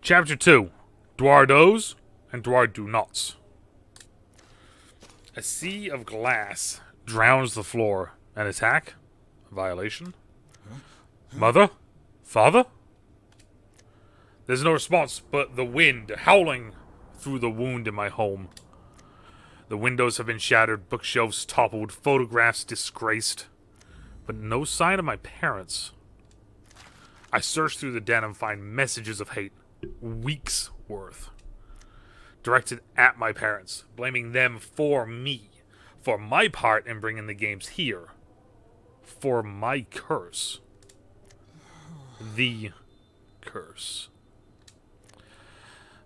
Chapter 2. Duardos and Duardon'ts. A sea of glass drowns the floor. An attack? A violation? Mother? Father? There's no response but the wind howling through the wound in my home. The windows have been shattered, bookshelves toppled, photographs disgraced. But no sign of my parents. I search through the den and find messages of hate. Weeks worth. Directed at my parents, blaming them for me. For my part in bringing the games here. For my curse. The curse.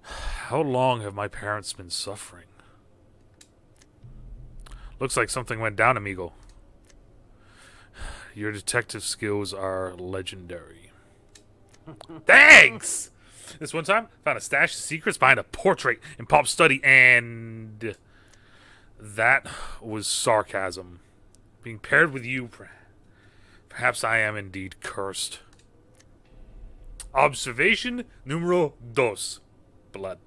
How long have my parents been suffering? Looks like something went down, amigo. Your detective skills are legendary. Thanks! This one time, found a stash of secrets behind a portrait in Pop's study, and that was sarcasm. Being paired with you, perhaps I am indeed cursed. Observation numero dos. Blood.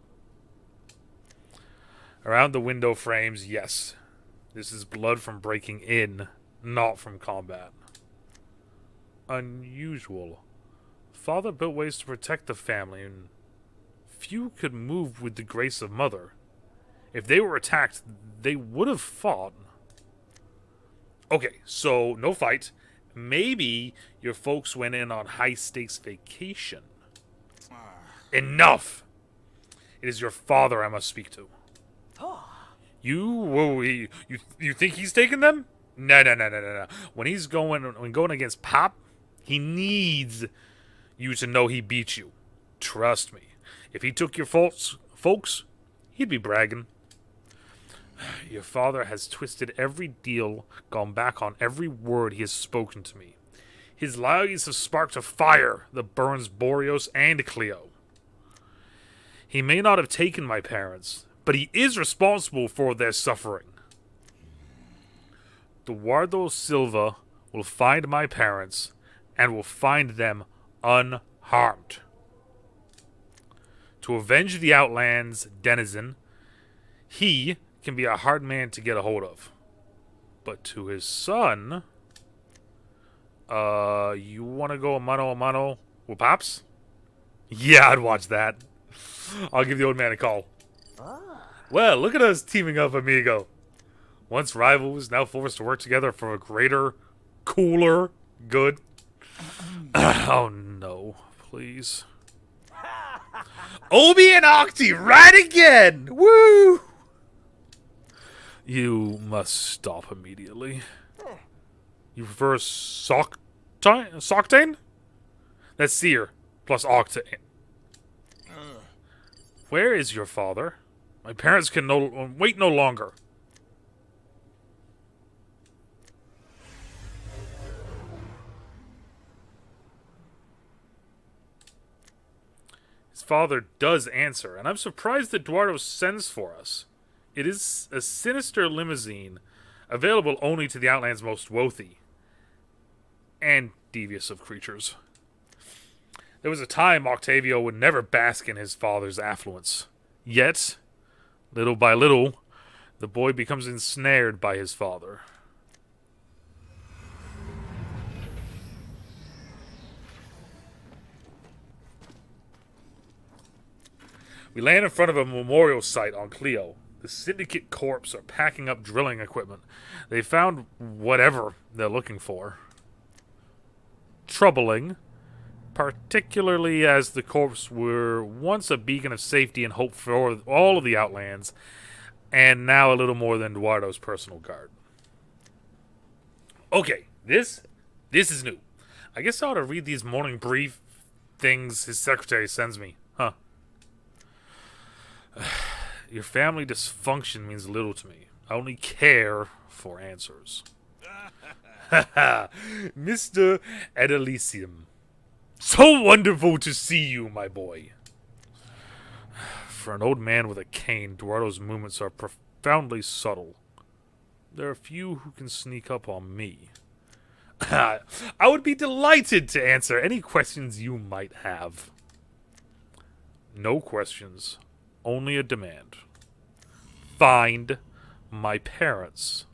Around the window frames, yes. This is blood from breaking in, not from combat. Unusual. Father built ways to protect the family, and few could move with the grace of mother. If they were attacked, they would have fought. Okay, so no fight. Maybe your folks went in on high-stakes vacation. Enough! It is your father I must speak to. You think he's taking them? No. When going against Pop, he needs you to know he beat you. Trust me. If he took your folks, he'd be bragging. Your father has twisted every deal, gone back on every word he has spoken to me. His lies have sparked a fire that burns Boreos and Cleo. He may not have taken my parents, but he is responsible for their suffering. Duardo Silva will find my parents and will find them unharmed. To avenge the Outland's denizen, he can be a hard man to get a hold of. But to his son, you want to go mano a mano with Pops? Yeah, I'd watch that. I'll give the old man a call. Well, look at us teaming up, amigo. Once rivals, now forced to work together for a greater, cooler good. Oh no, please. Obi and Octi, right again! Woo! You must stop immediately. You prefer Soctane? That's Seer, plus Octane. Where is your father? My parents can wait no longer. His father does answer, and I'm surprised that Duardo sends for us. It is a sinister limousine, available only to the Outland's most wealthy and devious of creatures. There was a time Octavio would never bask in his father's affluence. Yet, little by little, the boy becomes ensnared by his father. We land in front of a memorial site on Cleo. The Syndicate Corps are packing up drilling equipment. They found whatever they're looking for. Troubling, particularly as the Corps were once a beacon of safety and hope for all of the Outlands, and now a little more than Duardo's personal guard. Okay, this is new. I guess I ought to read these morning brief things his secretary sends me. Huh. Your family dysfunction means little to me. I only care for answers. Mr. Edelisium. So wonderful to see you, my boy. For an old man with a cane, Duardo's movements are profoundly subtle. There are few who can sneak up on me. I would be delighted to answer any questions you might have. No questions. Only a demand. Find my parents.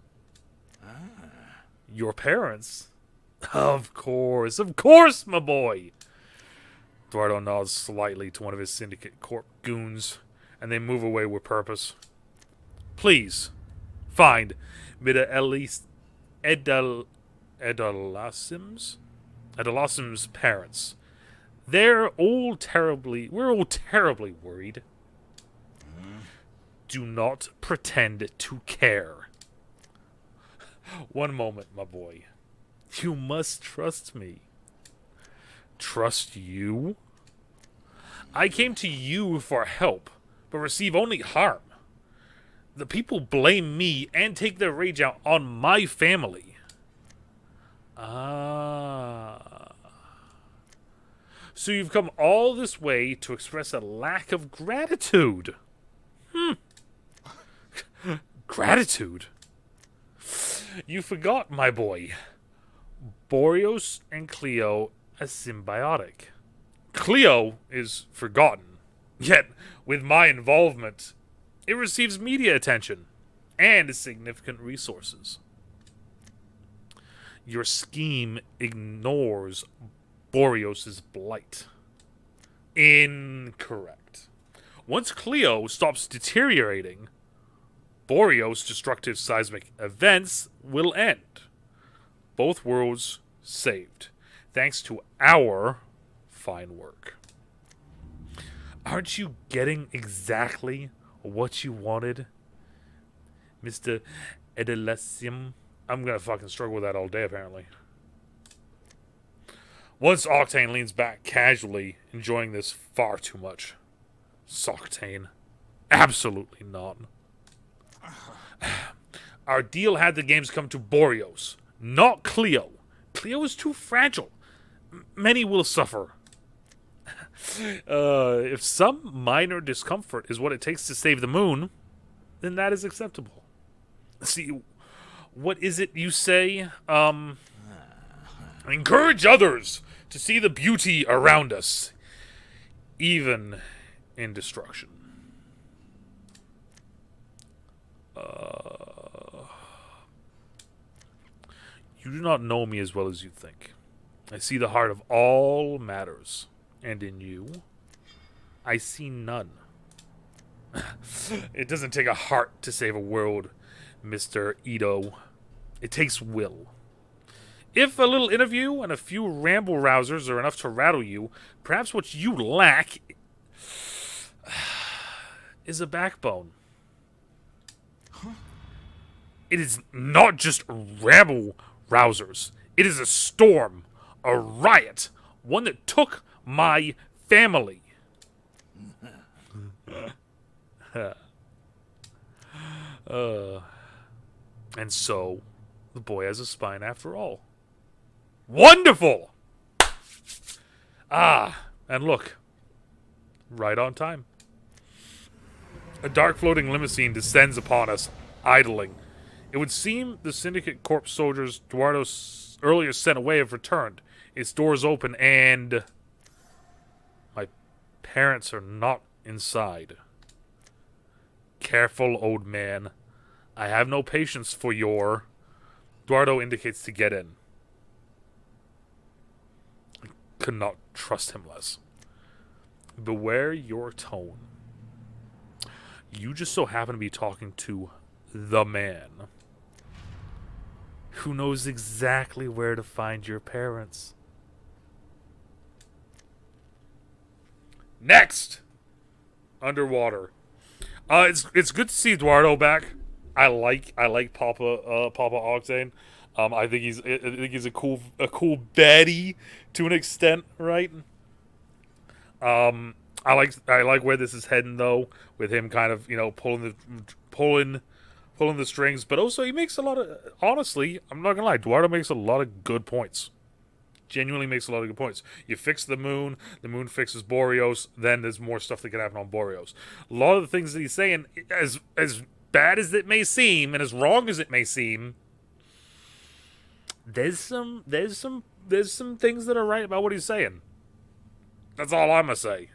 Your parents? Of course, my boy. Duardo nods slightly to one of his Syndicate Corp goons, and they move away with purpose. Please, find Edalasim's parents. We're all terribly worried. Do not pretend to care. One moment, my boy. You must trust me. Trust you? I came to you for help, but receive only harm. The people blame me and take their rage out on my family. Ah. So you've come all this way to express a lack of gratitude. Gratitude? You forgot, my boy. Boreos and Cleo are symbiotic. Cleo is forgotten. Yet, with my involvement, it receives media attention and significant resources. Your scheme ignores Boreos' blight. Incorrect. Once Cleo stops deteriorating, Boreos' destructive seismic events will end. Both worlds saved, thanks to our fine work. Aren't you getting exactly what you wanted, Mr. Edelasim? I'm gonna fucking struggle with that all day, apparently. Once Octane leans back casually, enjoying this far too much. Soctane. Absolutely not. Our deal had the games come to Boreos, not Cleo. Cleo is too fragile. Many will suffer. If some minor discomfort is what it takes to save the moon, then that is acceptable. See, what is it you say? Encourage others to see the beauty around us, even in destruction. You do not know me as well as you think. I see the heart of all matters, and in you, I see none. It doesn't take a heart to save a world, Mr. Ito. It takes will. If a little interview and a few ramble rousers are enough to rattle you, perhaps what you lack is a backbone. It is not just rabble rousers. It is a storm, a riot, one that took my family. And so, the boy has a spine after all. Wonderful! Ah, and look. Right on time. A dark floating limousine descends upon us, idling. It would seem the Syndicate Corps soldiers Duardos earlier sent away have returned. Its doors open and... my parents are not inside. Careful, old man. I have no patience for your... Duardo indicates to get in. I could not trust him less. Beware your tone. You just so happen to be talking to the man who knows exactly where to find your parents. Next! Underwater. It's good to see Duardo back. I like Papa Octane. I think he's a cool baddie to an extent, right? I like where this is heading though, with him kind of, you know, pulling the strings, but also he makes a lot of, honestly, I'm not gonna lie, Duardo makes a lot of good points. Genuinely makes a lot of good points. You fix the moon fixes Boreos, then there's more stuff that can happen on Boreos. A lot of the things that he's saying, as bad as it may seem, and as wrong as it may seem, there's some things that are right about what he's saying. That's all I'm gonna say.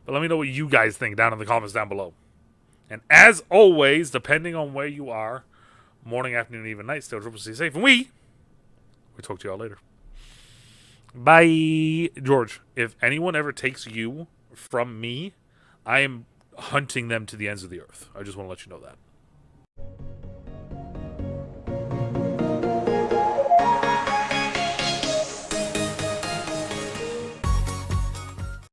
But let me know what you guys think down in the comments down below. And as always, depending on where you are, morning, afternoon, even night, stay triple C safe. And we talk to y'all later. Bye. George, if anyone ever takes you from me, I am hunting them to the ends of the earth. I just want to let you know that.